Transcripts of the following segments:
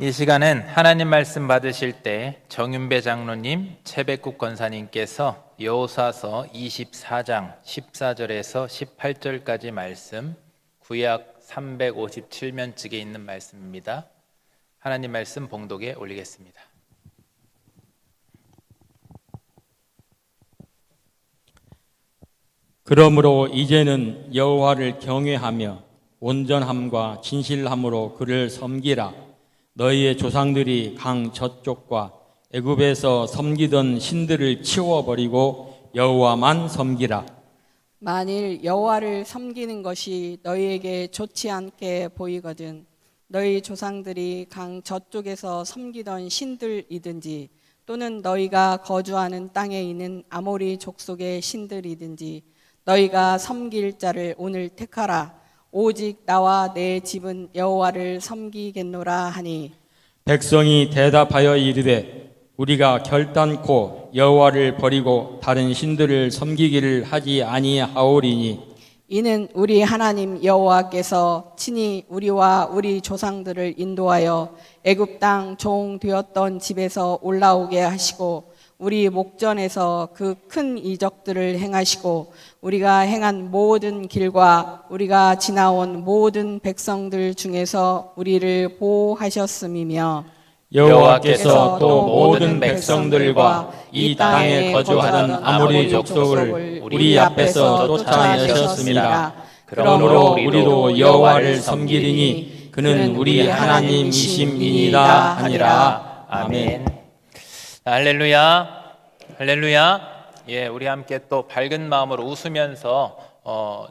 이 시간은 하나님 말씀 받으실 때 정윤배 장로님, 최백국 권사님께서 여호수아서 24장 14절에서 18절까지 말씀, 구약 357면측에 있는 말씀입니다. 하나님 말씀 봉독에 올리겠습니다. 그러므로 이제는 여호와를 경외하며 온전함과 진실함으로 그를 섬기라. 너희의 조상들이 강 저쪽과 애굽에서 섬기던 신들을 치워버리고 여호와만 섬기라. 만일 여호와를 섬기는 것이 너희에게 좋지 않게 보이거든 너희 조상들이 강 저쪽에서 섬기던 신들이든지 또는 너희가 거주하는 땅에 있는 아모리 족속의 신들이든지 너희가 섬길 자를 오늘 택하라. 오직 나와 내 집은 여호와를 섬기겠노라 하니 백성이 대답하여 이르되 우리가 결단코 여호와를 버리고 다른 신들을 섬기기를 하지 아니하오리니 이는 우리 하나님 여호와께서 친히 우리와 우리 조상들을 인도하여 애굽 땅 종 되었던 집에서 올라오게 하시고 우리 목전에서 그 큰 이적들을 행하시고 우리가 행한 모든 길과 우리가 지나온 모든 백성들 중에서 우리를 보호하셨음이며 여호와께서 또 모든 백성들과 이 땅에 거주하는 아모리 족속을 우리 앞에서 쫓아내셨습니다. 그러므로 우리도 여호와를 섬기리니 그는 우리 하나님이심이니라 하니라. 아멘. 할렐루야, 할렐루야. 예, 우리 함께 또 밝은 마음으로 웃으면서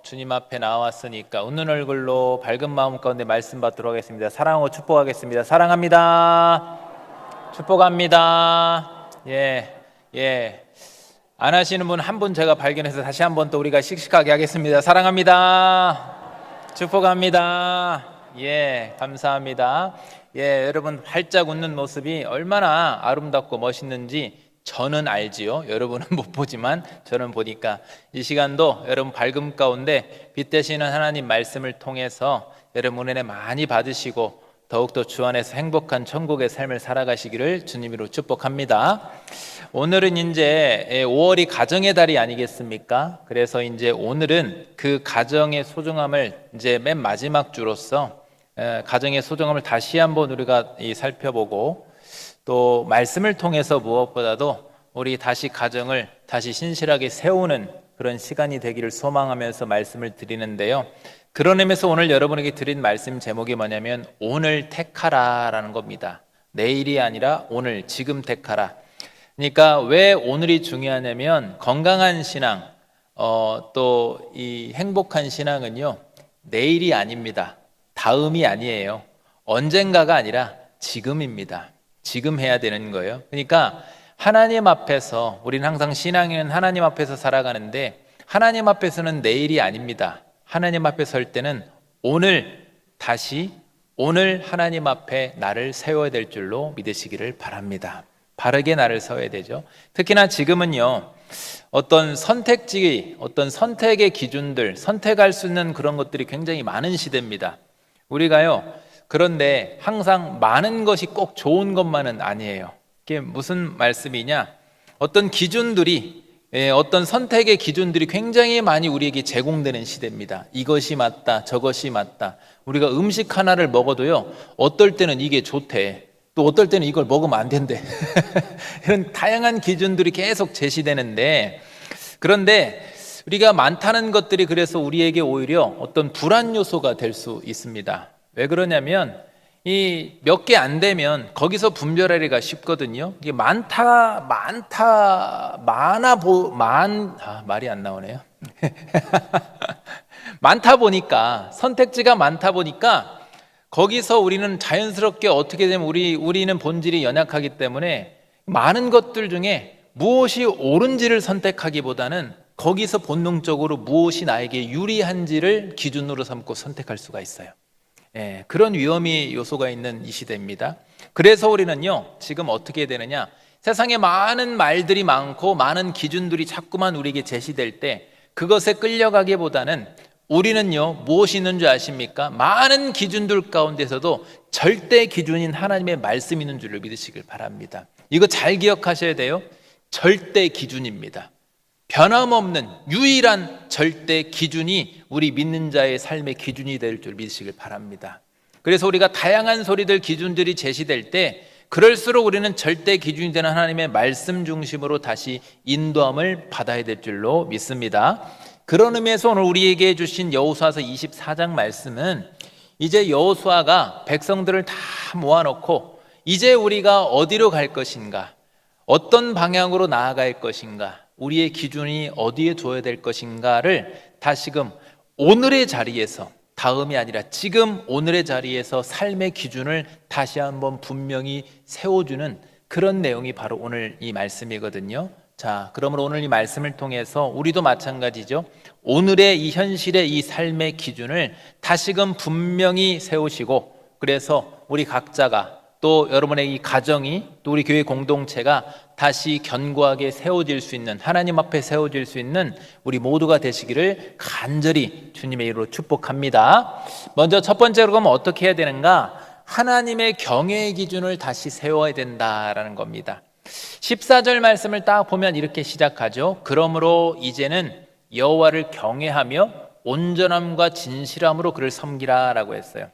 주님 앞에 나왔으니까 웃는 얼굴로 밝은 마음 가운데 말씀 받도록 하겠습니다. 사랑하고 축복하겠습니다. 사랑합니다. 축복합니다. 예. 안 하시는 분 한 분 제가 발견해서 다시 한번 또 우리가 씩씩하게 하겠습니다. 사랑합니다. 축복합니다. 예, 감사합니다. 예, 여러분 활짝 웃는 모습이 얼마나 아름답고 멋있는지 저는 알지요. 여러분은 못 보지만 저는 보니까 이 시간도 여러분 밝음 가운데 빛 되시는 하나님 말씀을 통해서 여러분 은혜 많이 받으시고 더욱더 주 안에서 행복한 천국의 삶을 살아가시기를 주님으로 축복합니다. 오늘은 이제 5월이 가정의 달이 아니겠습니까? 그래서 이제 오늘은 그 가정의 소중함을 이제 맨 마지막 주로서 가정의 소중함을 다시 한번 우리가 살펴보고 또 말씀을 통해서 무엇보다도 우리 다시 가정을 다시 신실하게 세우는 그런 시간이 되기를 소망하면서 말씀을 드리는데요. 그런 의미에서 오늘 여러분에게 드린 말씀 제목이 뭐냐면 오늘 택하라라는 겁니다. 내일이 아니라 오늘, 지금 택하라. 그러니까 왜 오늘이 중요하냐면 건강한 신앙, 또 이 행복한 신앙은요 내일이 아닙니다. 다음이 아니에요. 언젠가가 아니라 지금입니다. 지금 해야 되는 거예요. 그러니까 하나님 앞에서 우리는 항상 신앙인은 하나님 앞에서 살아가는데 하나님 앞에서는 내일이 아닙니다. 하나님 앞에 설 때는 오늘 다시 오늘 하나님 앞에 나를 세워야 될 줄로 믿으시기를 바랍니다. 바르게 나를 세워야 되죠. 특히나 지금은요 어떤 선택지, 어떤 선택의 기준들, 선택할 수 있는 그런 것들이 굉장히 많은 시대입니다. 우리가요 그런데 항상 많은 것이 꼭 좋은 것만은 아니에요. 이게 무슨 말씀이냐? 어떤 기준들이 어떤 선택의 기준들이 굉장히 많이 우리에게 제공되는 시대입니다. 이것이 맞다, 저것이 맞다. 우리가 음식 하나를 먹어도요 어떨 때는 이게 좋대, 또 어떨 때는 이걸 먹으면 안 된대. 이런 다양한 기준들이 계속 제시되는데 그런데 우리가 많다는 것들이 그래서 우리에게 오히려 어떤 불안 요소가 될 수 있습니다. 왜 그러냐면 이 몇 개 안 되면 거기서 분별하기가 쉽거든요. 이게 말이 안 나오네요. 많다 보니까 선택지가 많다 보니까 거기서 우리는 자연스럽게 어떻게 되면 우리는 본질이 연약하기 때문에 많은 것들 중에 무엇이 옳은지를 선택하기보다는 거기서 본능적으로 무엇이 나에게 유리한지를 기준으로 삼고 선택할 수가 있어요. 예, 그런 위험이 요소가 있는 이 시대입니다. 그래서 우리는요 지금 어떻게 되느냐, 세상에 많은 말들이 많고 많은 기준들이 자꾸만 우리에게 제시될 때 그것에 끌려가기보다는 우리는요 무엇이 있는 줄 아십니까? 많은 기준들 가운데서도 절대 기준인 하나님의 말씀이 있는 줄을 믿으시길 바랍니다. 이거 잘 기억하셔야 돼요. 절대 기준입니다. 변함없는 유일한 절대 기준이 우리 믿는 자의 삶의 기준이 될 줄 믿으시길 바랍니다. 그래서 우리가 다양한 소리들 기준들이 제시될 때 그럴수록 우리는 절대 기준이 되는 하나님의 말씀 중심으로 다시 인도함을 받아야 될 줄로 믿습니다. 그런 의미에서 오늘 우리에게 주신 여호수아서 24장 말씀은 이제 여호수아가 백성들을 다 모아놓고 이제 우리가 어디로 갈 것인가, 어떤 방향으로 나아갈 것인가, 우리의 기준이 어디에 둬야 될 것인가를 다시금 오늘의 자리에서, 다음이 아니라 지금 오늘의 자리에서 삶의 기준을 다시 한번 분명히 세워주는 그런 내용이 바로 오늘 이 말씀이거든요. 자, 그러므로 오늘 이 말씀을 통해서 우리도 마찬가지죠. 오늘의 이 현실의 이 삶의 기준을 다시금 분명히 세우시고, 그래서 우리 각자가 또 여러분의 이 가정이 또 우리 교회 공동체가 다시 견고하게 세워질 수 있는, 하나님 앞에 세워질 수 있는 우리 모두가 되시기를 간절히 주님의 이름으로 축복합니다. 먼저 첫 번째로 그러면 어떻게 해야 되는가? 하나님의 경외의 기준을 다시 세워야 된다라는 겁니다. 14절 말씀을 딱 보면 이렇게 시작하죠. 그러므로 이제는 여호와를 경외하며 온전함과 진실함으로 그를 섬기라라고 했어요.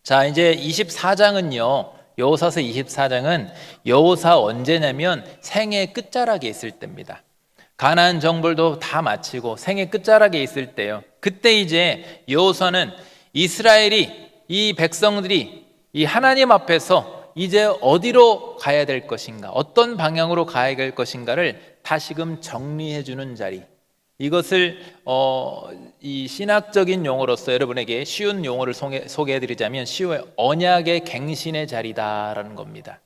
자, 이제 24장은요, 여호사서 24장은 여호사 언제냐면 생애 끝자락에 있을 때입니다. 가나안 정벌도 다 마치고 생애 끝자락에 있을 때요. 그때 이제 여호사는 이스라엘이, 이 백성들이 이 하나님 앞에서 이제 어디로 가야 될 것인가, 어떤 방향으로 가야 될 것인가를 다시금 정리해 주는 자리. 이것을 이 신학적인 용어로서 여러분에게 쉬운 용어를 소개해드리자면 쉬워요. 언약의 갱신의 자리다라는 겁니다.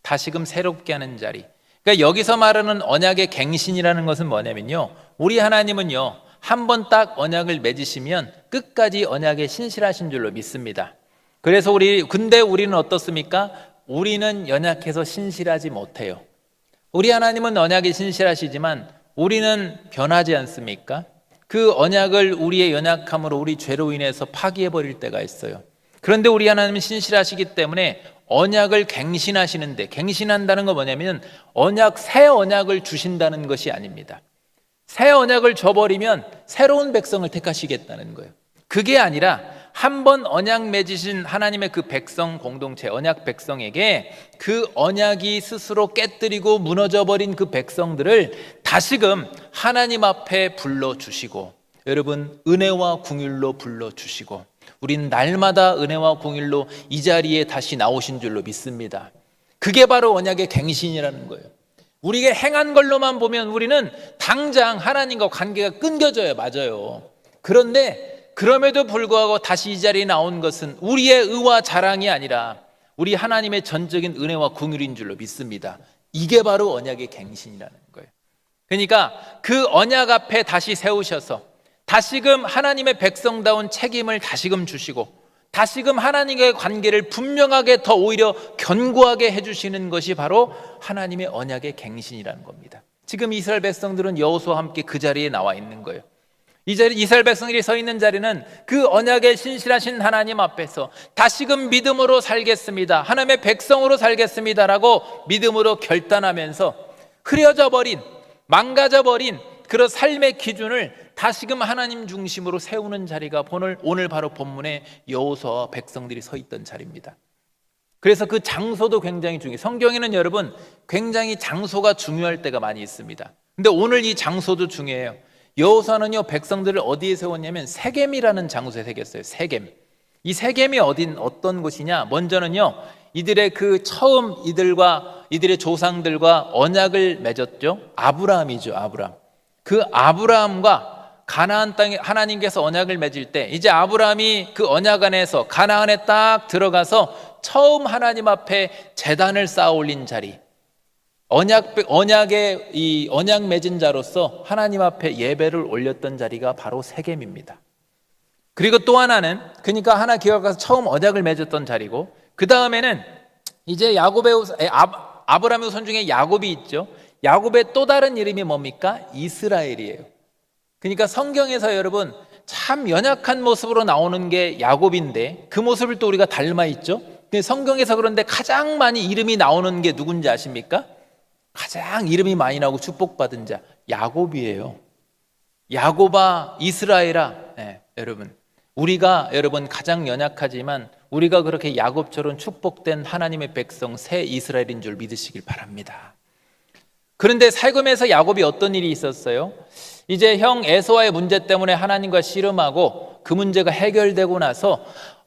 다시금 새롭게 하는 자리. 그러니까 여기서 말하는 언약의 갱신이라는 것은 뭐냐면요, 우리 하나님은요 한 번 딱 언약을 맺으시면 끝까지 언약에 신실하신 줄로 믿습니다. 그래서 근데 우리는 어떻습니까? 우리는 연약해서 신실하지 못해요. 우리 하나님은 언약에 신실하시지만 우리는 변하지 않습니까? 그 언약을 우리의 연약함으로, 우리 죄로 인해서 파기해버릴 때가 있어요. 그런데 우리 하나님은 신실하시기 때문에 언약을 갱신하시는데, 갱신한다는 건 뭐냐면 새 언약을 주신다는 것이 아닙니다. 새 언약을 줘버리면 새로운 백성을 택하시겠다는 거예요. 그게 아니라 한 번 언약 맺으신 하나님의 그 백성 공동체, 언약 백성에게 그 언약이 스스로 깨뜨리고 무너져버린 그 백성들을 다시금 하나님 앞에 불러주시고, 여러분 은혜와 긍휼로 불러주시고, 우리는 날마다 은혜와 긍휼로 이 자리에 다시 나오신 줄로 믿습니다. 그게 바로 언약의 갱신이라는 거예요. 우리가 행한 걸로만 보면 우리는 당장 하나님과 관계가 끊겨져요. 맞아요. 그런데 그럼에도 불구하고 다시 이 자리에 나온 것은 우리의 의와 자랑이 아니라 우리 하나님의 전적인 은혜와 긍휼인 줄로 믿습니다. 이게 바로 언약의 갱신이라는 거예요. 그러니까 그 언약 앞에 다시 세우셔서 다시금 하나님의 백성다운 책임을 다시금 주시고, 다시금 하나님과의 관계를 분명하게 더 오히려 견고하게 해주시는 것이 바로 하나님의 언약의 갱신이라는 겁니다. 지금 이스라엘 백성들은 여호수아와 함께 그 자리에 나와 있는 거예요. 이 자리, 이스라엘 백성들이 서 있는 자리는 그 언약에 신실하신 하나님 앞에서 다시금 믿음으로 살겠습니다, 하나님의 백성으로 살겠습니다라고 믿음으로 결단하면서 흐려져 버린, 망가져 버린 그런 삶의 기준을 다시금 하나님 중심으로 세우는 자리가 오늘 바로 본문의 여호수아와 백성들이 서 있던 자리입니다. 그래서 그 장소도 굉장히 중요해요. 성경에는 여러분 굉장히 장소가 중요할 때가 많이 있습니다. 근데 오늘 이 장소도 중요해요. 여호수아는요 백성들을 어디에 세웠냐면 세겜이라는 장소에 새겼어요. 세겜. 이 세겜이 어떤 곳이냐? 먼저는요 이들의 그 처음 이들의 조상들과 언약을 맺었죠. 아브라함이죠. 아브라함. 그 아브라함과 가나안 땅에 하나님께서 언약을 맺을 때 이제 아브라함이 그 언약 안에서 가나안에 딱 들어가서 처음 하나님 앞에 제단을 쌓아 올린 자리, 언약의 이 언약 맺은 자로서 하나님 앞에 예배를 올렸던 자리가 바로 세겜입니다. 그리고 또 하나는, 그러니까 하나 기억해서 처음 언약을 맺었던 자리고, 그 다음에는 이제 아브라함의 손 중에 야곱이 있죠. 야곱의 또 다른 이름이 뭡니까? 이스라엘이에요. 그러니까 성경에서 여러분 참 연약한 모습으로 나오는 게 야곱인데 그 모습을 또 우리가 닮아 있죠. 근데 성경에서 그런데 가장 많이 이름이 나오는 게 누군지 아십니까? 가장 이름이 많이 나오고 축복받은 자 야곱이에요. 야곱아 이스라엘아. 여러분 우리가 가장 연약하지만 우리가 그렇게 야곱처럼 축복된 하나님의 백성 새 이스라엘인 줄 믿으시길 바랍니다. 그런데 살금에서 야곱이 어떤 일이 있었어요? 이제 형 에서와의 문제 때문에 하나님과 씨름하고 그 문제가 해결되고 나서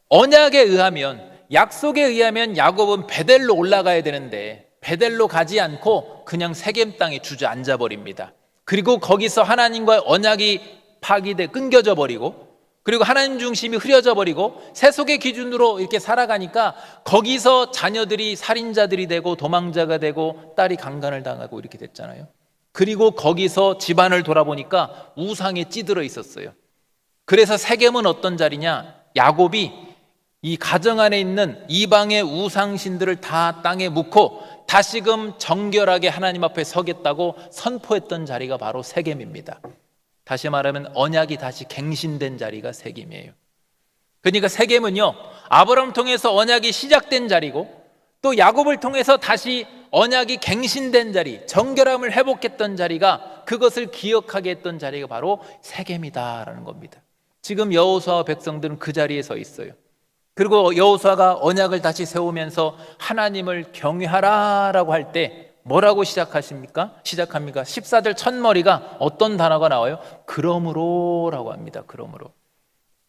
언약에 의하면 약속에 의하면 야곱은 베델로 올라가야 되는데 베델로 가지 않고 그냥 세겜 땅에 주저앉아 버립니다. 그리고 거기서 하나님과의 언약이 끊겨져 버리고 그리고 하나님 중심이 흐려져 버리고 세속의 기준으로 이렇게 살아가니까 거기서 자녀들이 살인자들이 되고 도망자가 되고 딸이 강간을 당하고 이렇게 됐잖아요. 그리고 거기서 집안을 돌아보니까 우상에 찌들어 있었어요. 그래서 세겜은 어떤 자리냐? 야곱이 이 가정 안에 있는 이방의 우상신들을 다 땅에 묻고 다시금 정결하게 하나님 앞에 서겠다고 선포했던 자리가 바로 세겜입니다. 다시 말하면 언약이 다시 갱신된 자리가 세겜이에요. 그러니까 세겜은요 아브라함을 통해서 언약이 시작된 자리고 또 야곱을 통해서 다시 언약이 갱신된 자리, 정결함을 회복했던 자리가 그것을 기억하게 했던 자리가 바로 세겜이다라는 겁니다. 지금 여호수아와 백성들은 그 자리에 서 있어요. 그리고 여호수아가 언약을 다시 세우면서 하나님을 경외하라라고 할 때 뭐라고 시작합니까? 14절 첫머리가 어떤 단어가 나와요? 그러므로라고 합니다. 그러므로.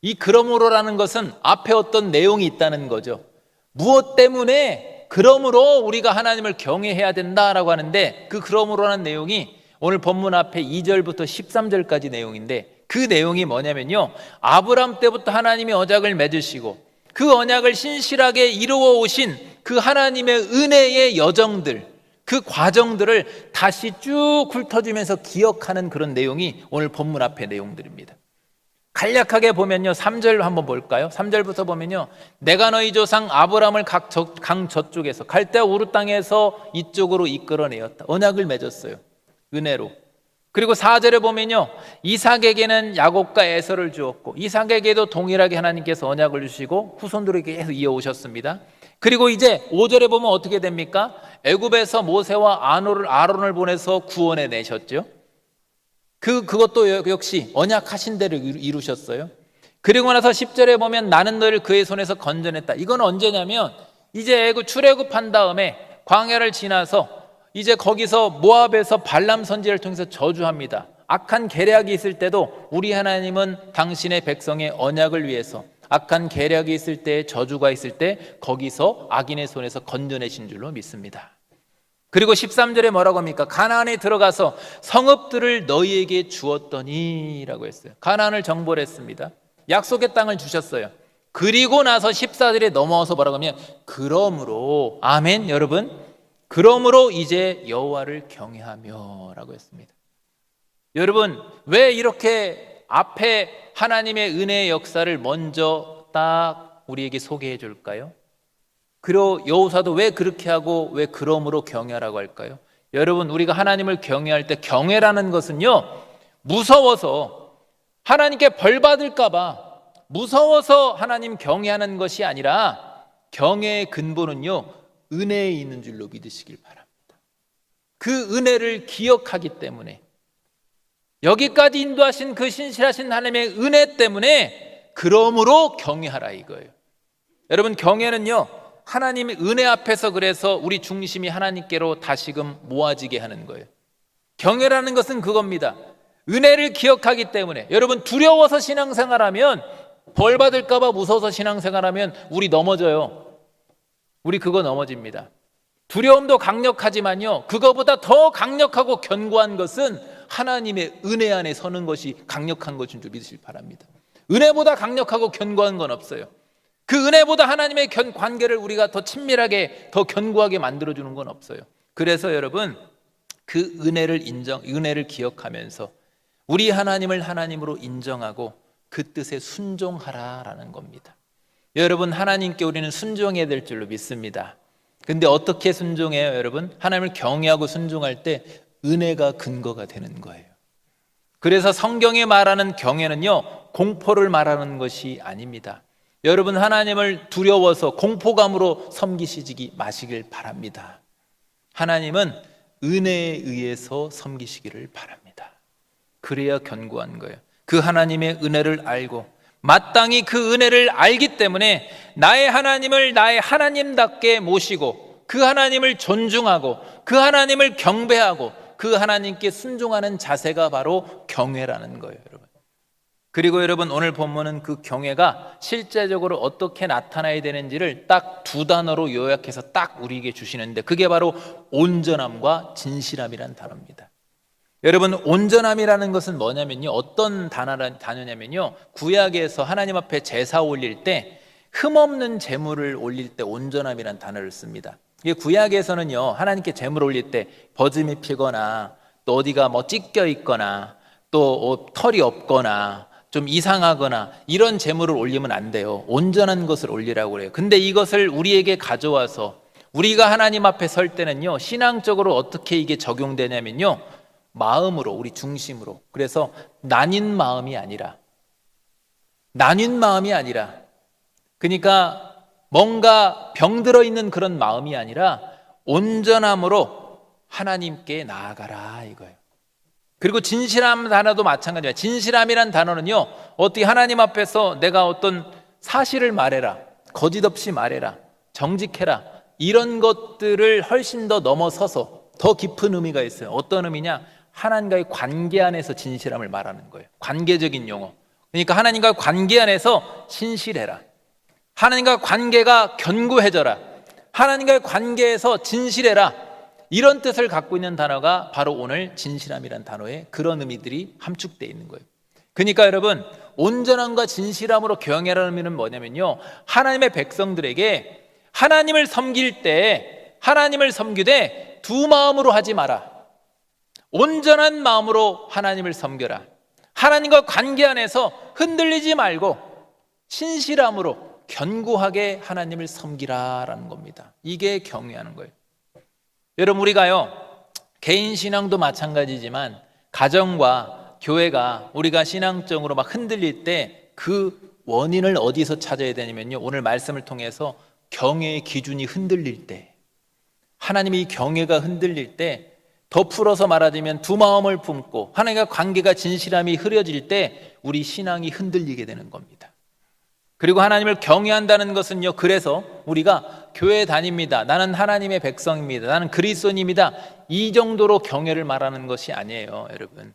이 그러므로라는 것은 앞에 어떤 내용이 있다는 거죠. 무엇 때문에 그러므로 우리가 하나님을 경외해야 된다라고 하는데 그 그러므로라는 내용이 오늘 본문 앞에 2절부터 13절까지 내용인데 그 내용이 뭐냐면요 아브라함 때부터 하나님이 언약을 맺으시고 그 언약을 신실하게 이루어 오신 그 하나님의 은혜의 여정들 그 과정들을 다시 쭉 훑어주면서 기억하는 그런 내용이 오늘 본문 앞의 내용들입니다. 간략하게 보면요 3절 한번 볼까요? 3절부터 보면요 내가 너희 조상 아브라함을 강 저쪽에서 갈대아 우르 땅에서 이쪽으로 이끌어내었다. 언약을 맺었어요. 은혜로. 그리고 4절에 보면요 이삭에게는 야곱과 에서를 주었고 이삭에게도 동일하게 하나님께서 언약을 주시고 후손들에게 계속 이어오셨습니다. 그리고 이제 5절에 보면 어떻게 됩니까? 애굽에서 모세와 아론을 보내서 구원해 내셨죠. 그것도 역시 언약하신 대로 이루셨어요. 그리고 나서 10절에 보면 나는 너를 그의 손에서 건져냈다. 이건 언제냐면 이제 출애굽한 다음에 광야를 지나서 이제 거기서 모압에서 발람 선지자를 통해서 저주합니다. 악한 계략이 있을 때도 우리 하나님은 당신의 백성의 언약을 위해서 악한 계략이 있을 때 저주가 있을 때 거기서 악인의 손에서 건져내신 줄로 믿습니다. 그리고 13절에 뭐라고 합니까? 가나안에 들어가서 성읍들을 너희에게 주었더니 라고 했어요. 가나안을 정벌 했습니다. 약속의 땅을 주셨어요. 그리고 나서 14절에 넘어와서 뭐라고 하면 그러므로 아멘 여러분 그러므로 이제 여호와를 경외하며 라고 했습니다. 여러분 왜 이렇게 앞에 하나님의 은혜의 역사를 먼저 딱 우리에게 소개해 줄까요? 그리고 여호수아도 왜 그렇게 하고 왜 그러므로 경외하라고 할까요? 여러분 우리가 하나님을 경외할 때 경외라는 것은요 무서워서 하나님께 벌 받을까 봐 무서워서 하나님 경외하는 것이 아니라 경외의 근본은요 은혜에 있는 줄로 믿으시길 바랍니다. 그 은혜를 기억하기 때문에 여기까지 인도하신 그 신실하신 하나님의 은혜 때문에 그러므로 경외하라 이거예요. 여러분 경외는요 하나님의 은혜 앞에서 그래서 우리 중심이 하나님께로 다시금 모아지게 하는 거예요. 경외라는 것은 그겁니다. 은혜를 기억하기 때문에 여러분 두려워서 신앙생활하면 벌 받을까 봐 무서워서 신앙생활하면 우리 넘어져요. 우리 그거 넘어집니다. 두려움도 강력하지만요 그거보다 더 강력하고 견고한 것은 하나님의 은혜 안에 서는 것이 강력한 것인 줄 믿으시길 바랍니다. 은혜보다 강력하고 견고한 건 없어요. 그 은혜보다 하나님의 관계를 우리가 더 친밀하게 더 견고하게 만들어주는 건 없어요. 그래서 여러분 그 은혜를 기억하면서 우리 하나님을 하나님으로 인정하고 그 뜻에 순종하라라는 겁니다. 여러분 하나님께 우리는 순종해야 될 줄로 믿습니다. 근데 어떻게 순종해요 여러분? 하나님을 경외하고 순종할 때 은혜가 근거가 되는 거예요. 그래서 성경에 말하는 경외는요 공포를 말하는 것이 아닙니다. 여러분, 하나님을 두려워서 공포감으로 섬기시지 마시길 바랍니다. 하나님은 은혜에 의해서 섬기시기를 바랍니다. 그래야 견고한 거예요. 그 하나님의 은혜를 알고 마땅히 그 은혜를 알기 때문에 나의 하나님을 나의 하나님답게 모시고 그 하나님을 존중하고 그 하나님을 경배하고 그 하나님께 순종하는 자세가 바로 경외라는 거예요, 여러분. 그리고 여러분, 오늘 본문은 그 경외가 실제적으로 어떻게 나타나야 되는지를 딱 두 단어로 요약해서 딱 우리에게 주시는데, 그게 바로 온전함과 진실함이라는 단어입니다. 여러분, 온전함이라는 것은 뭐냐면요, 어떤 단어냐면요, 구약에서 하나님 앞에 제사 올릴 때 흠없는 제물을 올릴 때 온전함이라는 단어를 씁니다. 이게 구약에서는요, 하나님께 제물을 올릴 때 버짐이 피거나 또 어디가 뭐 찢겨 있거나 또 털이 없거나 좀 이상하거나 이런 제물을 올리면 안 돼요. 온전한 것을 올리라고 그래요. 근데 이것을 우리에게 가져와서 우리가 하나님 앞에 설 때는요, 신앙적으로 어떻게 이게 적용되냐면요, 마음으로, 우리 중심으로. 그래서 나뉜 마음이 아니라 그러니까 뭔가 병들어 있는 그런 마음이 아니라 온전함으로 하나님께 나아가라 이거예요. 그리고 진실함 단어도 마찬가지예요. 진실함이란 단어는요, 어떻게 하나님 앞에서 내가 어떤 사실을 말해라, 거짓 없이 말해라, 정직해라, 이런 것들을 훨씬 더 넘어서서 더 깊은 의미가 있어요. 어떤 의미냐? 하나님과의 관계 안에서 진실함을 말하는 거예요. 관계적인 용어. 그러니까 하나님과의 관계 안에서 신실해라, 하나님과 관계가 견고해져라, 하나님과의 관계에서 진실해라, 이런 뜻을 갖고 있는 단어가 바로 오늘 진실함이란 단어에 그런 의미들이 함축되어 있는 거예요. 그러니까 여러분, 온전함과 진실함으로 경외라는 의미는 뭐냐면요, 하나님의 백성들에게 하나님을 섬길 때, 하나님을 섬기되 두 마음으로 하지 마라. 온전한 마음으로 하나님을 섬겨라. 하나님과 관계 안에서 흔들리지 말고 신실함으로 견고하게 하나님을 섬기라라는 겁니다. 이게 경외하는 거예요. 여러분, 우리가요, 개인 신앙도 마찬가지지만 가정과 교회가 우리가 신앙적으로 막 흔들릴 때 그 원인을 어디서 찾아야 되냐면요, 오늘 말씀을 통해서 경외의 기준이 흔들릴 때, 하나님이 경외가 흔들릴 때, 더 풀어서 말하자면 두 마음을 품고 하나님과 관계가 진실함이 흐려질 때 우리 신앙이 흔들리게 되는 겁니다. 그리고 하나님을 경외한다는 것은요, 그래서 우리가 교회 다닙니다, 나는 하나님의 백성입니다, 나는 그리스도인입니다, 이 정도로 경외를 말하는 것이 아니에요. 여러분,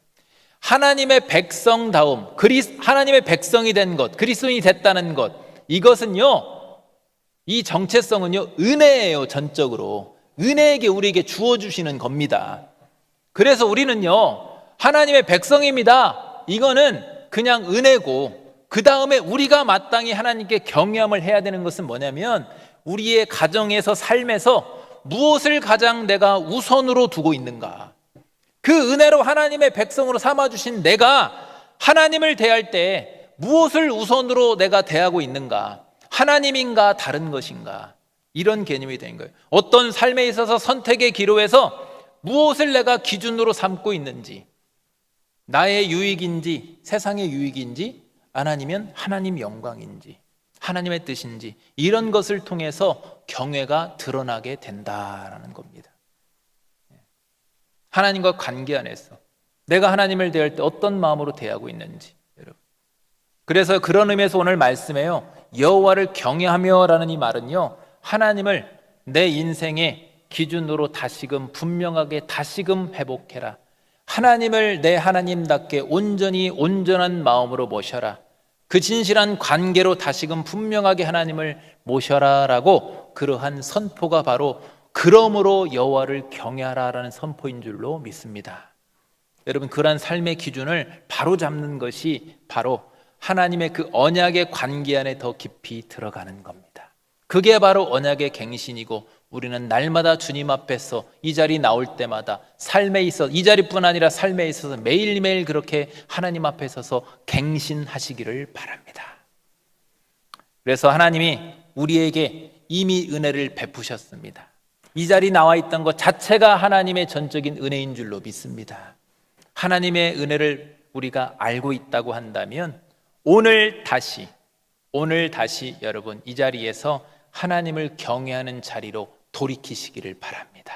하나님의 백성다움, 하나님의 백성이 된 것, 그리스도인이 됐다는 것, 이것은요, 이 정체성은요, 은혜예요. 전적으로 은혜에게 우리에게 주어주시는 겁니다. 그래서 우리는요, 하나님의 백성입니다, 이거는 그냥 은혜고, 그 다음에 우리가 마땅히 하나님께 경외함을 해야 되는 것은 뭐냐면, 우리의 가정에서, 삶에서 무엇을 가장 내가 우선으로 두고 있는가, 그 은혜로 하나님의 백성으로 삼아주신 내가 하나님을 대할 때 무엇을 우선으로 내가 대하고 있는가, 하나님인가 다른 것인가, 이런 개념이 된 거예요. 어떤 삶에 있어서 선택의 기로에서 무엇을 내가 기준으로 삼고 있는지, 나의 유익인지 세상의 유익인지, 아니면 하나님 영광인지 하나님의 뜻인지, 이런 것을 통해서 경외가 드러나게 된다라는 겁니다. 하나님과 관계 안에서 내가 하나님을 대할 때 어떤 마음으로 대하고 있는지, 여러분. 그래서 그런 의미에서 오늘 말씀에요, 여호와를 경외하며라는 이 말은요, 하나님을 내 인생의 기준으로 다시금 분명하게 다시금 회복해라, 하나님을 내 하나님답게 온전히 온전한 마음으로 모셔라, 그 진실한 관계로 다시금 분명하게 하나님을 모셔라 라고, 그러한 선포가 바로 그러므로 여호와를 경외하라라는 선포인 줄로 믿습니다. 여러분, 그러한 삶의 기준을 바로 잡는 것이 바로 하나님의 그 언약의 관계 안에 더 깊이 들어가는 겁니다. 그게 바로 언약의 갱신이고, 우리는 날마다 주님 앞에서 이 자리 나올 때마다 삶에 있어, 이 자리뿐 아니라 삶에 있어서 매일매일 그렇게 하나님 앞에 서서 갱신하시기를 바랍니다. 그래서 하나님이 우리에게 이미 은혜를 베푸셨습니다. 이 자리 나와 있던 것 자체가 하나님의 전적인 은혜인 줄로 믿습니다. 하나님의 은혜를 우리가 알고 있다고 한다면 오늘 다시 여러분 이 자리에서 하나님을 경외하는 자리로 돌이키시기를 바랍니다.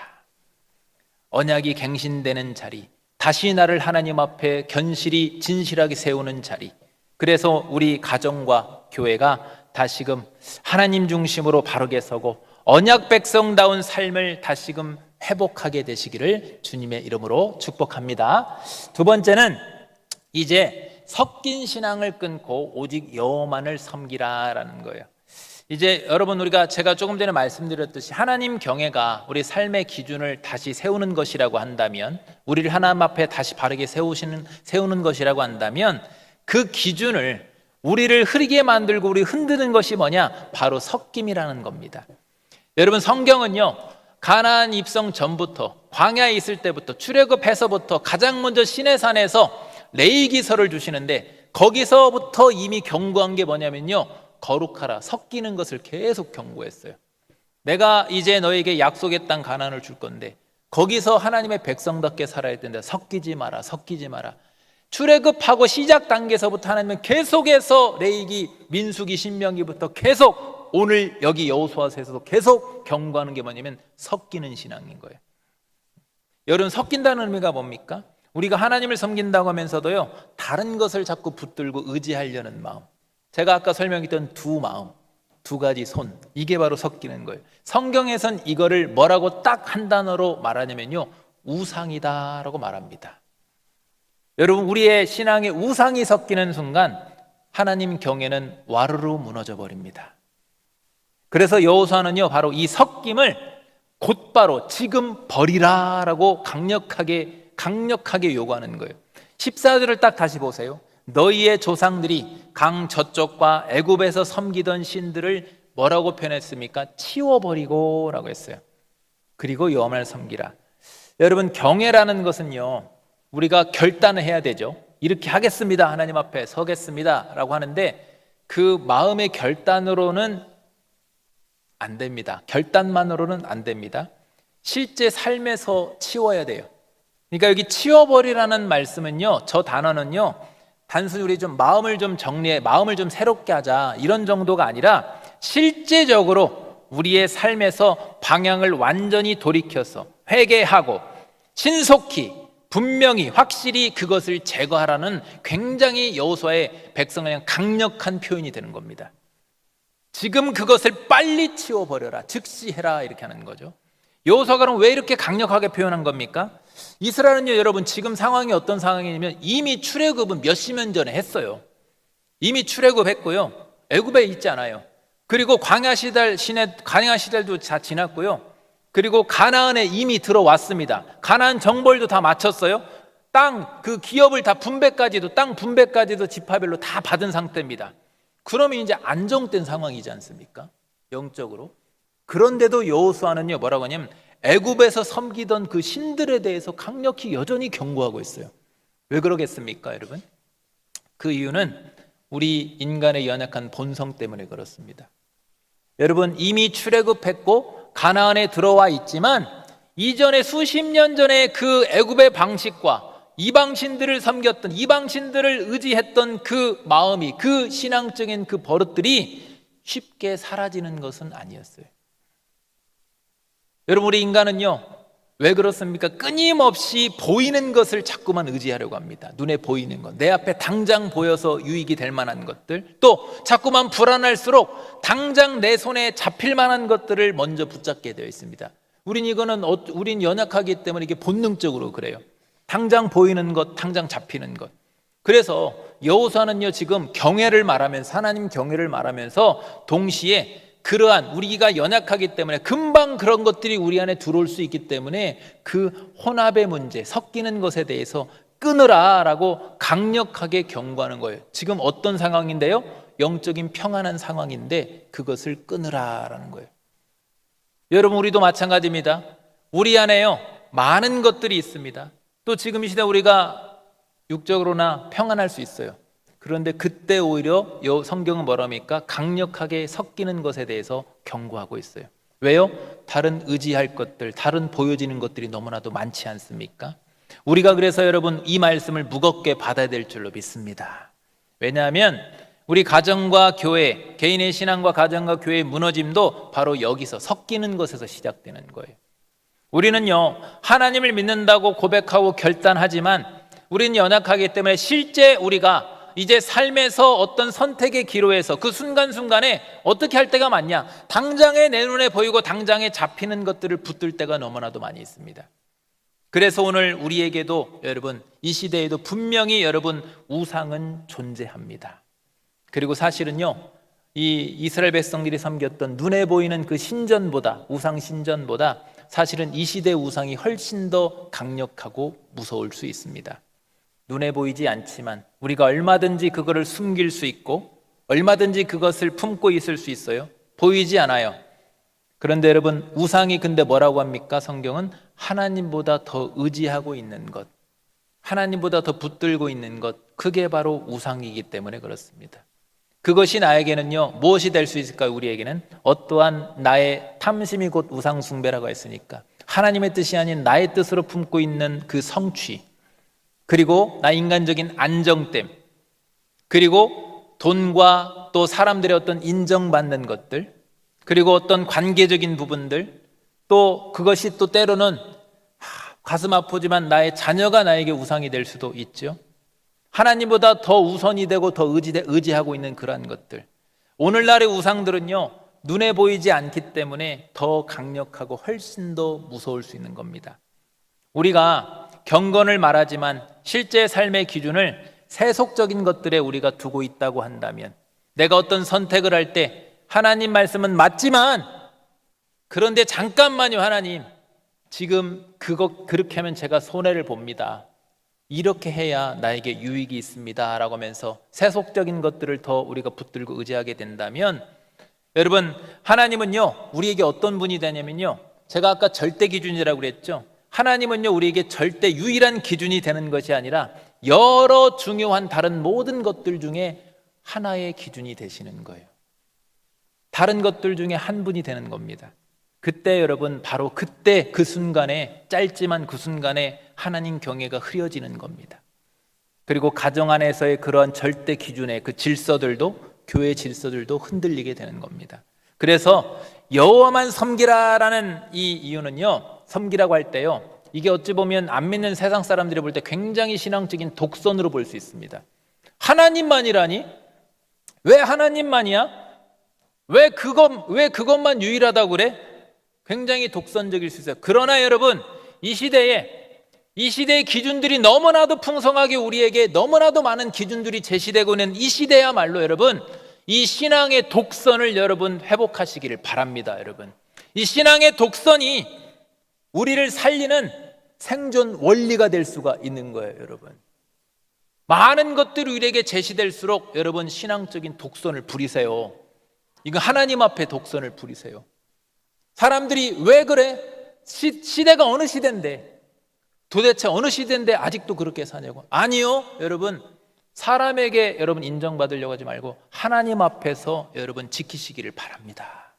언약이 갱신되는 자리, 다시 나를 하나님 앞에 견실히 진실하게 세우는 자리. 그래서 우리 가정과 교회가 다시금 하나님 중심으로 바르게 서고 언약 백성다운 삶을 다시금 회복하게 되시기를 주님의 이름으로 축복합니다. 두 번째는 이제 섞인 신앙을 끊고 오직 여호만을 섬기라라는 거예요. 이제 여러분 우리가 제가 조금 전에 말씀드렸듯이 하나님 경외가 우리 삶의 기준을 다시 세우는 것이라고 한다면, 우리를 하나님 앞에 다시 바르게 세우는 것이라고 한다면, 그 기준을 우리를 흐리게 만들고 우리 흔드는 것이 뭐냐? 바로 섞임이라는 겁니다. 여러분 성경은요, 가나안 입성 전부터 광야에 있을 때부터 출애굽해서부터 가장 먼저 시내산에서 레위기서를 주시는데, 거기서부터 이미 경고한 게 뭐냐면요, 거룩하라, 섞이는 것을 계속 경고했어요. 내가 이제 너에게 약속의 땅 가나안을 줄 건데 거기서 하나님의 백성답게 살아야 된다. 섞이지 마라, 섞이지 마라. 출애굽하고 시작 단계에서부터 하나님은 계속해서 레위기, 민수기, 신명기부터 계속 오늘 여기 여호수아서에서도 계속 경고하는 게 뭐냐면 섞이는 신앙인 거예요. 여러분 섞인다는 의미가 뭡니까? 우리가 하나님을 섬긴다고 하면서도요, 다른 것을 자꾸 붙들고 의지하려는 마음. 제가 아까 설명했던 두 마음, 두 가지 손, 이게 바로 섞이는 거예요. 성경에선 이거를 뭐라고 딱 한 단어로 말하냐면요, 우상이다라고 말합니다. 여러분 우리의 신앙에 우상이 섞이는 순간 하나님 경외는 와르르 무너져 버립니다. 그래서 여호수아는요, 바로 이 섞임을 곧바로 지금 버리라라고 강력하게 요구하는 거예요. 14절을 딱 다시 보세요. 너희의 조상들이 강 저쪽과 애굽에서 섬기던 신들을 뭐라고 표현했습니까? 치워버리고 라고 했어요. 그리고 여호와를 섬기라. 여러분 경외라는 것은요, 우리가 결단을 해야 되죠. 이렇게 하겠습니다, 하나님 앞에 서겠습니다 라고 하는데, 그 마음의 결단으로는 안 됩니다. 결단만으로는 안 됩니다. 실제 삶에서 치워야 돼요. 그러니까 여기 치워버리라는 말씀은요, 저 단어는요, 단순히 우리 좀 마음을 좀 정리해, 마음을 좀 새롭게 하자 이런 정도가 아니라 실제적으로 우리의 삶에서 방향을 완전히 돌이켜서 회개하고 신속히 분명히 확실히 그것을 제거하라는 굉장히 여호수아의 백성을 향한 강력한 표현이 되는 겁니다. 지금 그것을 빨리 치워버려라, 즉시 해라, 이렇게 하는 거죠. 여호수아가 그럼 왜 이렇게 강력하게 표현한 겁니까? 이스라엘은요, 여러분 지금 상황이 어떤 상황이냐면 이미 출애굽은 몇십 년 전에 했어요. 이미 출애굽했고요, 애굽에 있지 않아요. 그리고 광야 시절도 다 지났고요. 그리고 가나안에 이미 들어왔습니다. 가나안 정벌도 다 마쳤어요. 땅 그 기업을 다 땅 분배까지도 지파별로 다 받은 상태입니다. 그러면 이제 안정된 상황이지 않습니까? 영적으로. 그런데도 여호수아는요, 뭐라고 하냐면 애굽에서 섬기던 그 신들에 대해서 강력히 여전히 경고하고 있어요. 왜 그러겠습니까, 여러분? 그 이유는 우리 인간의 연약한 본성 때문에 그렇습니다. 여러분 이미 출애굽했고 가나안에 들어와 있지만 이전에 수십 년 전에 그 애굽의 방식과 이방신들을 섬겼던, 이방신들을 의지했던 그 마음이, 그 신앙적인 그 버릇들이 쉽게 사라지는 것은 아니었어요. 여러분 우리 인간은요, 왜 그렇습니까? 끊임없이 보이는 것을 자꾸만 의지하려고 합니다. 눈에 보이는 것, 내 앞에 당장 보여서 유익이 될 만한 것들, 또 자꾸만 불안할수록 당장 내 손에 잡힐 만한 것들을 먼저 붙잡게 되어 있습니다. 우린 연약하기 때문에 이게 본능적으로 그래요. 당장 보이는 것, 당장 잡히는 것. 그래서 여호수아는요, 지금 경외를 말하면서, 하나님 경외를 말하면서 동시에 그러한 우리가 연약하기 때문에 금방 그런 것들이 우리 안에 들어올 수 있기 때문에 그 혼합의 문제, 섞이는 것에 대해서 끊으라라고 강력하게 경고하는 거예요. 지금 어떤 상황인데요? 영적인 평안한 상황인데 그것을 끊으라라는 거예요. 여러분 우리도 마찬가지입니다. 우리 안에요, 많은 것들이 있습니다. 또 지금 이 시대 우리가 육적으로나 평안할 수 있어요. 그런데 그때 오히려 성경은 뭐라 합니까? 강력하게 섞이는 것에 대해서 경고하고 있어요. 왜요? 다른 의지할 것들, 다른 보여지는 것들이 너무나도 많지 않습니까? 우리가 그래서 여러분 이 말씀을 무겁게 받아야 될 줄로 믿습니다. 왜냐하면 우리 가정과 교회, 개인의 신앙과 가정과 교회의 무너짐도 바로 여기서 섞이는 것에서 시작되는 거예요. 우리는요, 하나님을 믿는다고 고백하고 결단하지만 우리는 연약하기 때문에 실제 우리가 이제 삶에서 어떤 선택의 기로에서 그 순간순간에 어떻게 할 때가 많냐? 당장에 내 눈에 보이고 당장에 잡히는 것들을 붙들 때가 너무나도 많이 있습니다. 그래서 오늘 우리에게도 여러분, 이 시대에도 분명히 여러분 우상은 존재합니다. 그리고 사실은요, 이 이스라엘 백성들이 섬겼던 눈에 보이는 그 신전보다, 우상 신전보다 사실은 이 시대의 우상이 훨씬 더 강력하고 무서울 수 있습니다. 눈에 보이지 않지만 우리가 얼마든지 그거를 숨길 수 있고 얼마든지 그것을 품고 있을 수 있어요. 보이지 않아요. 그런데 여러분, 우상이 근데 뭐라고 합니까? 성경은 하나님보다 더 의지하고 있는 것, 하나님보다 더 붙들고 있는 것, 그게 바로 우상이기 때문에 그렇습니다. 그것이 나에게는요, 무엇이 될 수 있을까요? 우리에게는 어떠한 나의 탐심이 곧 우상 숭배라고 했으니까 하나님의 뜻이 아닌 나의 뜻으로 품고 있는 그 성취, 그리고 나 인간적인 안정됨, 그리고 돈과 또 사람들의 어떤 인정받는 것들, 그리고 어떤 관계적인 부분들, 또 그것이 또 때로는 가슴 아프지만 나의 자녀가 나에게 우상이 될 수도 있죠. 하나님보다 더 우선이 되고 더 의지하고 있는 그러한 것들, 오늘날의 우상들은요, 눈에 보이지 않기 때문에 더 강력하고 훨씬 더 무서울 수 있는 겁니다. 우리가 경건을 말하지만 실제 삶의 기준을 세속적인 것들에 우리가 두고 있다고 한다면, 내가 어떤 선택을 할 때 하나님 말씀은 맞지만 그런데 잠깐만요, 하나님 지금 그렇게 하면 제가 손해를 봅니다, 이렇게 해야 나에게 유익이 있습니다 라고 하면서 세속적인 것들을 더 우리가 붙들고 의지하게 된다면, 여러분, 하나님은요 우리에게 어떤 분이 되냐면요, 제가 아까 절대 기준이라고 그랬죠. 하나님은요 우리에게 절대 유일한 기준이 되는 것이 아니라 여러 중요한 다른 모든 것들 중에 하나의 기준이 되시는 거예요. 다른 것들 중에 한 분이 되는 겁니다. 그때 여러분, 바로 그때 그 순간에, 짧지만 그 순간에 하나님 경외가 흐려지는 겁니다. 그리고 가정 안에서의 그러한 절대 기준의 그 질서들도, 교회 질서들도 흔들리게 되는 겁니다. 그래서 여호와만 섬기라라는 이 이유는요, 섬기라고 할 때요, 이게 어찌 보면 안 믿는 세상 사람들이 볼 때 굉장히 신앙적인 독선으로 볼 수 있습니다. 하나님만이라니? 왜 하나님만이야? 왜 그것만 유일하다고 그래? 굉장히 독선적일 수 있어요. 그러나 여러분, 이 시대의 기준들이 너무나도 풍성하게 우리에게 너무나도 많은 기준들이 제시되고 있는 이 시대야말로 여러분, 이 신앙의 독선을 여러분 회복하시기를 바랍니다. 여러분, 이 신앙의 독선이 우리를 살리는 생존 원리가 될 수가 있는 거예요. 여러분, 많은 것들이 우리에게 제시될수록 여러분 신앙적인 독선을 부리세요. 이거 하나님 앞에 독선을 부리세요. 사람들이 왜 그래? 시대가 어느 시대인데, 도대체 어느 시대인데 아직도 그렇게 사냐고. 아니요, 여러분, 사람에게 여러분 인정받으려고 하지 말고 하나님 앞에서 여러분 지키시기를 바랍니다.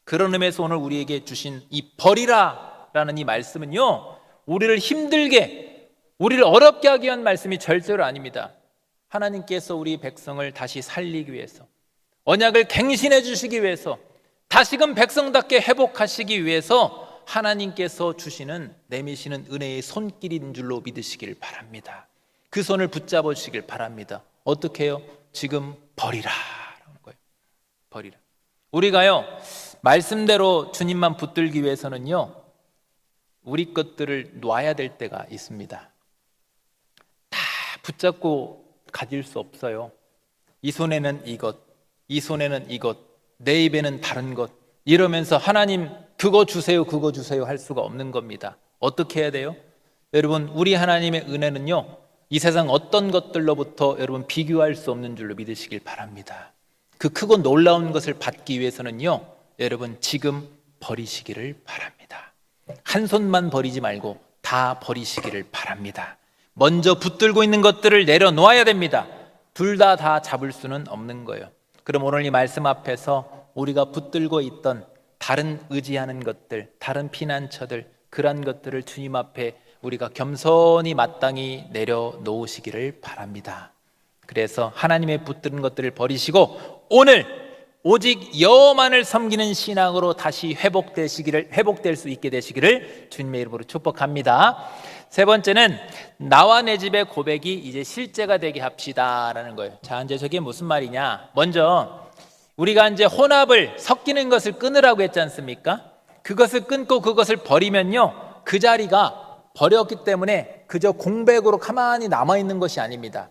그런 의미에서 오늘 우리에게 주신 이 버리라라는 이 말씀은요, 우리를 힘들게, 우리를 어렵게 하기 위한 말씀이 절대로 아닙니다. 하나님께서 우리 백성을 다시 살리기 위해서, 언약을 갱신해 주시기 위해서, 다시금 백성답게 회복하시기 위해서 하나님께서 주시는, 내미시는 은혜의 손길인 줄로 믿으시길 바랍니다. 그 손을 붙잡아 주시길 바랍니다. 어떻게 해요? 지금 버리라라는 거예요. 버리라. 우리가요, 말씀대로 주님만 붙들기 위해서는요, 우리 것들을 놔야 될 때가 있습니다. 다 붙잡고 가질 수 없어요. 이 손에는 이것, 이 손에는 이것, 내 입에는 다른 것, 이러면서 하나님 그거 주세요, 그거 주세요 할 수가 없는 겁니다. 어떻게 해야 돼요? 여러분, 우리 하나님의 은혜는요, 이 세상 어떤 것들로부터 여러분 비교할 수 없는 줄로 믿으시길 바랍니다. 그 크고 놀라운 것을 받기 위해서는요, 여러분 지금 버리시기를 바랍니다. 한 손만 버리지 말고 다 버리시기를 바랍니다. 먼저 붙들고 있는 것들을 내려놓아야 됩니다. 둘 다 잡을 수는 없는 거예요. 그럼 오늘 이 말씀 앞에서 우리가 붙들고 있던 다른 의지하는 것들, 다른 피난처들, 그러한 것들을 주님 앞에 우리가 겸손히 마땅히 내려놓으시기를 바랍니다. 그래서 하나님의 붙드는 것들을 버리시고 오늘 오직 여호와만을 섬기는 신앙으로 다시 회복될 수 있게 되시기를 주님의 이름으로 축복합니다. 세 번째는 나와 내 집의 고백이 이제 실제가 되게 합시다라는 거예요. 자, 이제 저게 무슨 말이냐? 먼저 우리가 이제 혼합을 섞이는 것을 끊으라고 했지 않습니까? 그것을 끊고 그것을 버리면요, 그 자리가 버렸기 때문에 그저 공백으로 가만히 남아있는 것이 아닙니다.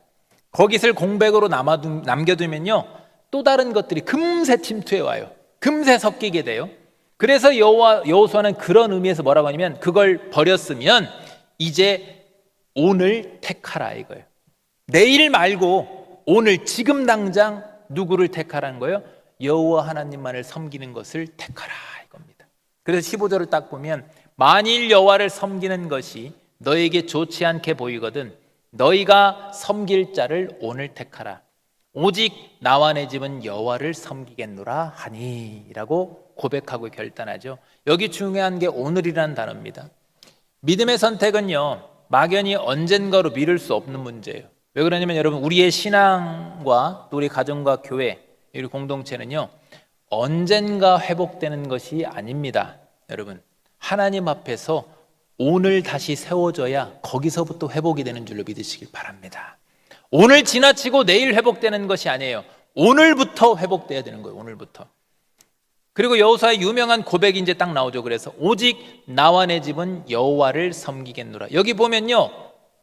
거기서 공백으로 남겨두면요, 또 다른 것들이 금세 침투해 와요. 금세 섞이게 돼요. 그래서 여호수아는 그런 의미에서 뭐라고 하냐면 그걸 버렸으면 이제 오늘 택하라 이거예요. 내일 말고 오늘 지금 당장 누구를 택하라는 거예요? 여호와 하나님만을 섬기는 것을 택하라 이겁니다. 그래서 15절을 딱 보면 만일 여호와를 섬기는 것이 너에게 좋지 않게 보이거든 너희가 섬길 자를 오늘 택하라. 오직 나와 내 집은 여호와를 섬기겠노라 하니라고 고백하고 결단하죠. 여기 중요한 게 오늘이라는 단어입니다. 믿음의 선택은요, 막연히 언젠가로 미룰 수 없는 문제예요. 왜 그러냐면 여러분, 우리의 신앙과 또 우리 가정과 교회, 우리 공동체는요, 언젠가 회복되는 것이 아닙니다. 여러분, 하나님 앞에서 오늘 다시 세워져야 거기서부터 회복이 되는 줄로 믿으시길 바랍니다. 오늘 지나치고 내일 회복되는 것이 아니에요. 오늘부터 회복돼야 되는 거예요. 오늘부터. 그리고 여호수아의 유명한 고백이 이제 딱 나오죠. 그래서 오직 나와 내 집은 여호와를 섬기겠노라. 여기 보면요,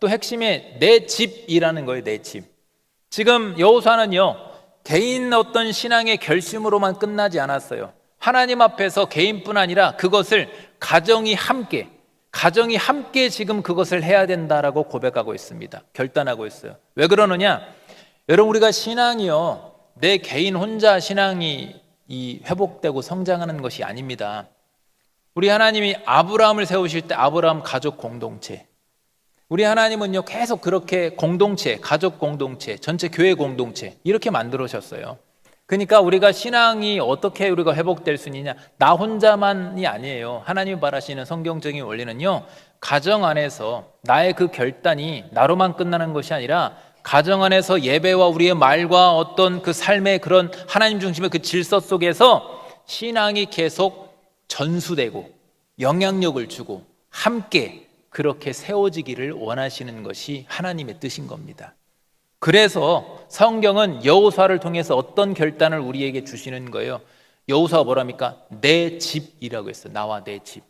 또 핵심에 내 집이라는 거예요. 내 집. 지금 여호수아는요, 개인 어떤 신앙의 결심으로만 끝나지 않았어요. 하나님 앞에서 개인뿐 아니라 그것을 가정이 함께 지금 그것을 해야 된다라고 고백하고 있습니다. 결단하고 있어요. 왜 그러느냐? 여러분, 우리가 신앙이요, 내 개인 혼자 신앙이 회복되고 성장하는 것이 아닙니다. 우리 하나님이 아브라함을 세우실 때 아브라함 가족 공동체, 우리 하나님은요 계속 그렇게 공동체, 가족 공동체, 전체 교회 공동체 이렇게 만들어셨어요. 그러니까 우리가 신앙이 어떻게 우리가 회복될 수 있느냐, 나 혼자만이 아니에요. 하나님이 바라시는 성경적인 원리는요, 가정 안에서 나의 그 결단이 나로만 끝나는 것이 아니라 가정 안에서 예배와 우리의 말과 어떤 그 삶의 그런 하나님 중심의 그 질서 속에서 신앙이 계속 전수되고 영향력을 주고 함께 그렇게 세워지기를 원하시는 것이 하나님의 뜻인 겁니다. 그래서 성경은 여호수아를 통해서 어떤 결단을 우리에게 주시는 거예요. 여호수아가 뭐랍니까? 내 집이라고 했어요. 나와 내 집.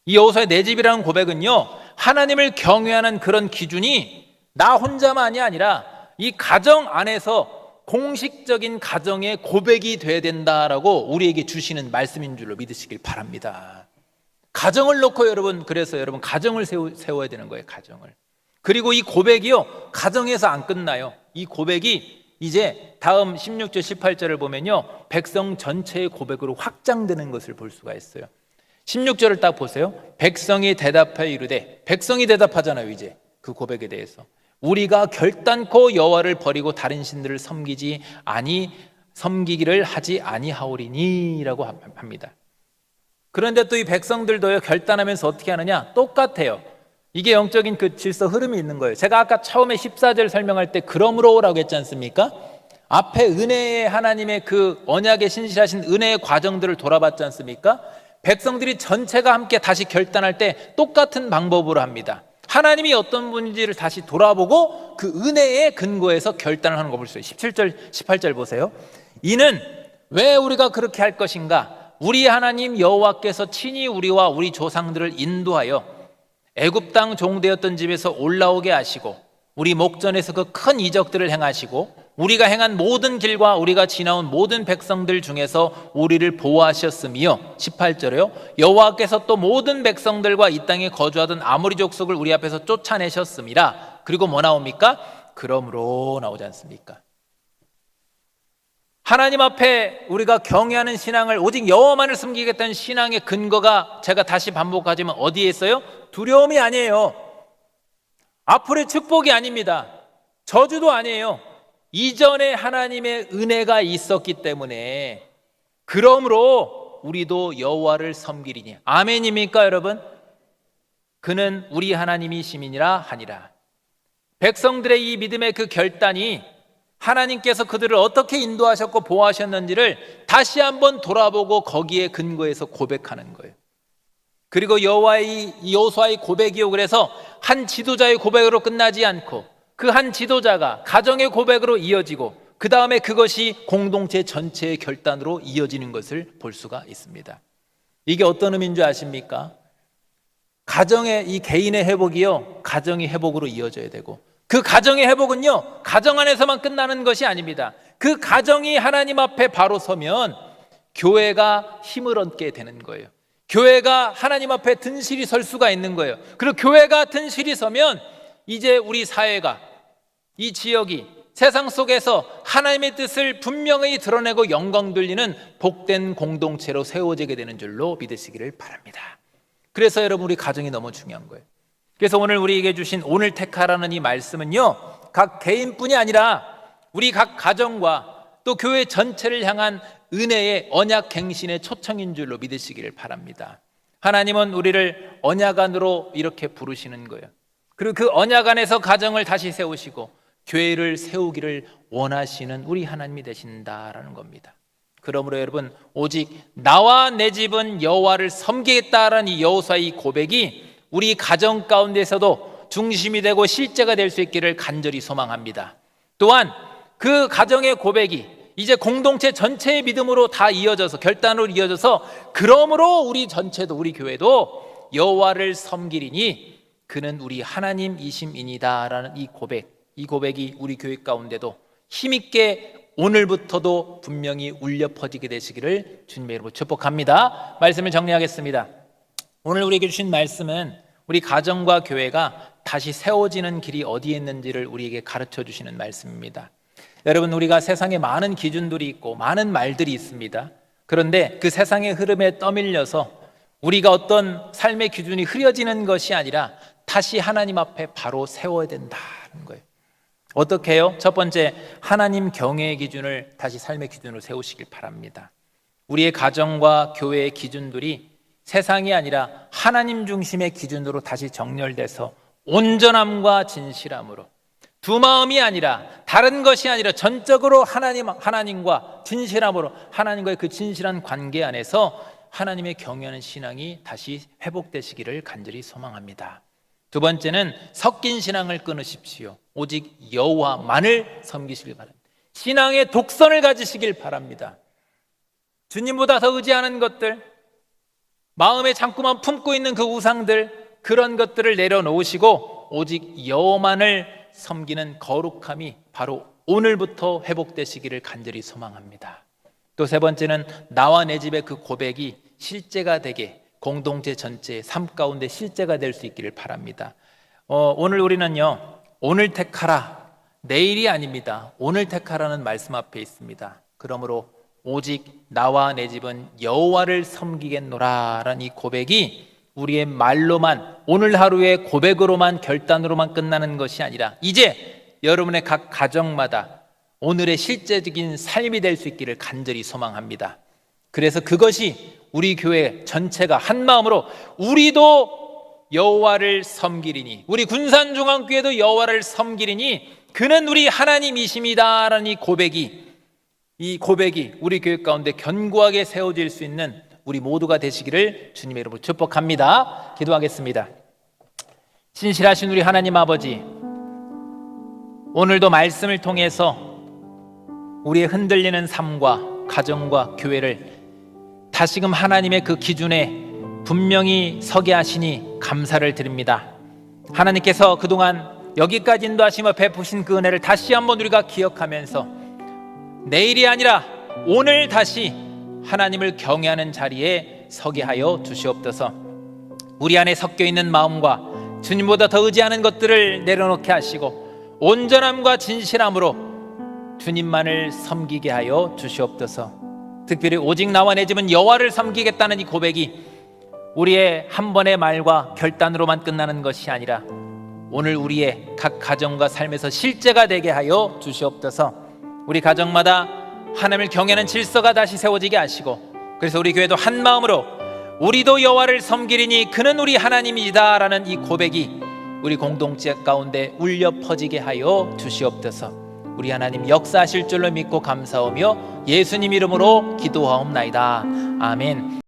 이 여호수아의 내 집이라는 고백은요, 하나님을 경외하는 그런 기준이 나 혼자만이 아니라 이 가정 안에서 공식적인 가정의 고백이 돼야 된다라고 우리에게 주시는 말씀인 줄로 믿으시길 바랍니다. 가정을 놓고 여러분, 그래서 여러분 가정을 세워야 되는 거예요. 가정을. 그리고 이 고백이요, 가정에서 안 끝나요. 이 고백이 이제 다음 16절 18절을 보면요, 백성 전체의 고백으로 확장되는 것을 볼 수가 있어요. 16절을 딱 보세요. 백성이 대답하여 이르되, 백성이 대답하잖아요. 이제 그 고백에 대해서 우리가 결단코 여호와를 버리고 다른 신들을 섬기기를 하지 아니하오리니라고 합니다. 그런데 또 이 백성들도요, 결단하면서 어떻게 하느냐? 똑같아요. 이게 영적인 그 질서 흐름이 있는 거예요. 제가 아까 처음에 14절 설명할 때 그러므로라고 했지 않습니까? 앞에 은혜의 하나님의 그 언약에 신실하신 은혜의 과정들을 돌아봤지 않습니까? 백성들이 전체가 함께 다시 결단할 때 똑같은 방법으로 합니다. 하나님이 어떤 분인지를 다시 돌아보고 그 은혜의 근거에서 결단을 하는 거 볼 수 있어요. 17절 18절 보세요. 이는 왜 우리가 그렇게 할 것인가? 우리 하나님 여호와께서 친히 우리와 우리 조상들을 인도하여 애굽 땅 종되었던 집에서 올라오게 하시고 우리 목전에서 그 큰 이적들을 행하시고 우리가 행한 모든 길과 우리가 지나온 모든 백성들 중에서 우리를 보호하셨으며 18절에요. 여호와께서 또 모든 백성들과 이 땅에 거주하던 아모리 족속을 우리 앞에서 쫓아내셨음이라. 그리고 뭐 나옵니까? 그러므로 나오지 않습니까? 하나님 앞에 우리가 경외하는 신앙을, 오직 여호와만을 섬기겠다는 신앙의 근거가, 제가 다시 반복하지만 어디에 있어요? 두려움이 아니에요. 앞으로의 축복이 아닙니다. 저주도 아니에요. 이전에 하나님의 은혜가 있었기 때문에 그러므로 우리도 여호와를 섬기리니. 아멘입니까 여러분? 그는 우리 하나님이 시민이라 하니라. 백성들의 이 믿음의 그 결단이 하나님께서 그들을 어떻게 인도하셨고 보호하셨는지를 다시 한번 돌아보고 거기에 근거해서 고백하는 거예요. 그리고 여호수아의 고백이요, 그래서 한 지도자의 고백으로 끝나지 않고 그 한 지도자가 가정의 고백으로 이어지고 그 다음에 그것이 공동체 전체의 결단으로 이어지는 것을 볼 수가 있습니다. 이게 어떤 의미인 줄 아십니까? 가정의 이 개인의 회복이요, 가정의 회복으로 이어져야 되고, 그 가정의 회복은요, 가정 안에서만 끝나는 것이 아닙니다. 그 가정이 하나님 앞에 바로 서면 교회가 힘을 얻게 되는 거예요. 교회가 하나님 앞에 든실이 설 수가 있는 거예요. 그리고 교회가 든실이 서면 이제 우리 사회가, 이 지역이 세상 속에서 하나님의 뜻을 분명히 드러내고 영광 돌리는 복된 공동체로 세워지게 되는 줄로 믿으시기를 바랍니다. 그래서 여러분, 우리 가정이 너무 중요한 거예요. 그래서 오늘 우리에게 주신 오늘 택하라는 이 말씀은요, 각 개인뿐이 아니라 우리 각 가정과 또 교회 전체를 향한 은혜의 언약 갱신의 초청인 줄로 믿으시기를 바랍니다. 하나님은 우리를 언약 안으로 이렇게 부르시는 거예요. 그리고 그 언약 안에서 가정을 다시 세우시고 교회를 세우기를 원하시는 우리 하나님이 되신다라는 겁니다. 그러므로 여러분, 오직 나와 내 집은 여호와를 섬기겠다라는 이 여호수아의 고백이 우리 가정 가운데서도 중심이 되고 실제가 될 수 있기를 간절히 소망합니다. 또한 그 가정의 고백이 이제 공동체 전체의 믿음으로 다 이어져서, 결단으로 이어져서, 그러므로 우리 전체도, 우리 교회도 여호와를 섬기리니 그는 우리 하나님이심이니다라는 이 고백이 우리 교회 가운데도 힘있게 오늘부터도 분명히 울려 퍼지게 되시기를 주님의 이름으로 축복합니다. 말씀을 정리하겠습니다. 오늘 우리에게 주신 말씀은 우리 가정과 교회가 다시 세워지는 길이 어디에 있는지를 우리에게 가르쳐 주시는 말씀입니다. 여러분, 우리가 세상에 많은 기준들이 있고 많은 말들이 있습니다. 그런데 그 세상의 흐름에 떠밀려서 우리가 어떤 삶의 기준이 흐려지는 것이 아니라 다시 하나님 앞에 바로 세워야 된다는 거예요. 어떻게 해요? 첫 번째, 하나님 경외의 기준을 다시 삶의 기준으로 세우시길 바랍니다. 우리의 가정과 교회의 기준들이 세상이 아니라 하나님 중심의 기준으로 다시 정렬돼서 온전함과 진실함으로, 두 마음이 아니라, 다른 것이 아니라 전적으로 하나님과 진실함으로, 하나님과의 그 진실한 관계 안에서 하나님의 경외하는 신앙이 다시 회복되시기를 간절히 소망합니다. 두 번째는 섞인 신앙을 끊으십시오. 오직 여호와만을 섬기시길 바랍니다. 신앙의 독선을 가지시길 바랍니다. 주님보다 더 의지하는 것들, 마음에 자꾸만 품고 있는 그 우상들, 그런 것들을 내려놓으시고 오직 여호와만을 섬기는 거룩함이 바로 오늘부터 회복되시기를 간절히 소망합니다. 또 세 번째는 나와 내 집의 그 고백이 실제가 되게, 공동체 전체의 삶 가운데 실제가 될 수 있기를 바랍니다. 오늘 우리는요, 오늘 택하라, 내일이 아닙니다. 오늘 택하라는 말씀 앞에 있습니다. 그러므로 오직 나와 내 집은 여호와를 섬기겠노라라는 이 고백이 우리의 말로만, 오늘 하루의 고백으로만, 결단으로만 끝나는 것이 아니라 이제 여러분의 각 가정마다 오늘의 실제적인 삶이 될 수 있기를 간절히 소망합니다. 그래서 그것이 우리 교회 전체가 한 마음으로 우리도 여호와를 섬기리니, 우리 군산중앙교회도 여호와를 섬기리니 그는 우리 하나님이십니다라는 이 고백이 우리 교회 가운데 견고하게 세워질 수 있는 우리 모두가 되시기를 주님의 이름으로 축복합니다. 기도하겠습니다. 신실하신 우리 하나님 아버지, 오늘도 말씀을 통해서 우리의 흔들리는 삶과 가정과 교회를 다시금 하나님의 그 기준에 분명히 서게 하시니 감사를 드립니다. 하나님께서 그동안 여기까지 인도하시며 베푸신 그 은혜를 다시 한번 우리가 기억하면서 내일이 아니라 오늘 다시 하나님을 경외하는 자리에 서게 하여 주시옵소서. 우리 안에 섞여 있는 마음과 주님보다 더 의지하는 것들을 내려놓게 하시고 온전함과 진실함으로 주님만을 섬기게 하여 주시옵소서. 특별히 오직 나와 내 집은 여호와를 섬기겠다는 이 고백이 우리의 한 번의 말과 결단으로만 끝나는 것이 아니라 오늘 우리의 각 가정과 삶에서 실제가 되게 하여 주시옵소서. 우리 가정마다 하나님을 경외하는 질서가 다시 세워지게 하시고, 그래서 우리 교회도 한 마음으로 우리도 여호와를 섬기리니 그는 우리 하나님이다라는 이 고백이 우리 공동체 가운데 울려 퍼지게 하여 주시옵소서. 우리 하나님 역사하실 줄로 믿고 감사하며 예수님 이름으로 기도하옵나이다. 아멘.